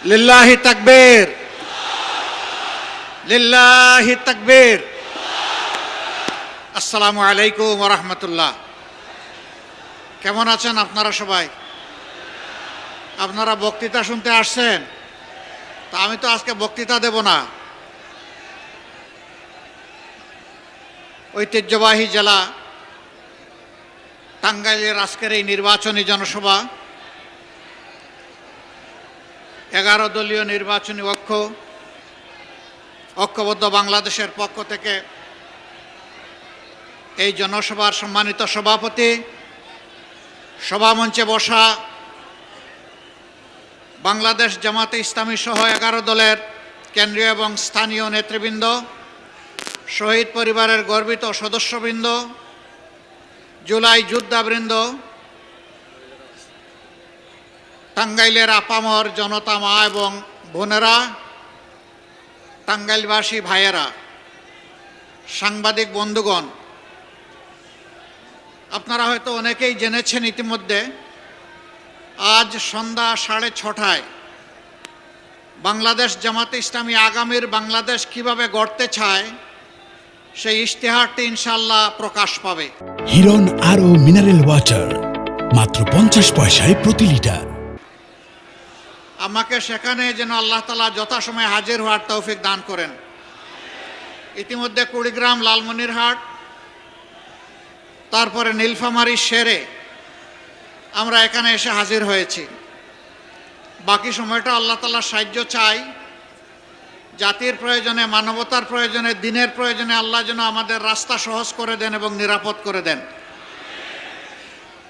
লিল্লাহি তাকবীর, লিল্লাহি তাকবীর। আসসালামু আলাইকুম ওয়া রাহমাতুল্লাহ। কেমন আছেন আপনারা সবাই? আপনারা বক্তৃতা শুনতে আসছেন? তা আমি তো আজকে বক্তৃতা দেব না। ঐতিহ্যবাহী জেলা টাঙ্গাইলের আজকের এই নির্বাচনী জনসভা 11 দলীয় নির্বাচনী ঐক্যবদ্ধ বাংলাদেশের পক্ষ থেকে এই জনসভার সম্মানিত সভাপতি, সভামঞ্চে বসা বাংলাদেশ জামাতে ইসলামী সহ 11 দলের কেন্দ্রীয় এবং স্থানীয় নেতৃবৃন্দ, শহীদ পরিবারের গর্বিত সদস্যবৃন্দ, জুলাই যোদ্ধাবৃন্দ, টাঙ্গাইলের আপামর জনতা মা এবং বোনেরা, টাঙ্গাইলবাসী ভাইয়েরা, সাংবাদিক বন্ধুগণ, আপনারা হয়তো অনেকেই জেনেছেন ইতিমধ্যে আজ সন্ধ্যা 6:30টায় বাংলাদেশ জামাতে ইসলামী আগামীর বাংলাদেশ কিভাবে গড়তে চায় সেই ইশতেহারটি ইনশাআল্লাহ প্রকাশ পাবে। হিরন আরও মিনারেল ওয়াটার মাত্র 50 পয়সায় প্রতি লিটার। আমাকে সেখানে যেন আল্লাহ তাআলা যথাসময়ে হাজির হওয়ার তৌফিক দান করেন। ইতিমধ্যে কুড়িগ্রাম, লালমনিরহাট, তারপরে নীলফামারী, শেরে আমরা এখানে এসে হাজির হয়েছি। বাকি সময়টা আল্লাহ তাআলার সাহায্য চাই। জাতির প্রয়োজনে, মানবতার প্রয়োজনে, দিনের প্রয়োজনে আল্লাহ যেন আমাদের রাস্তা সহজ করে দেন এবং নিরাপদ করে দেন।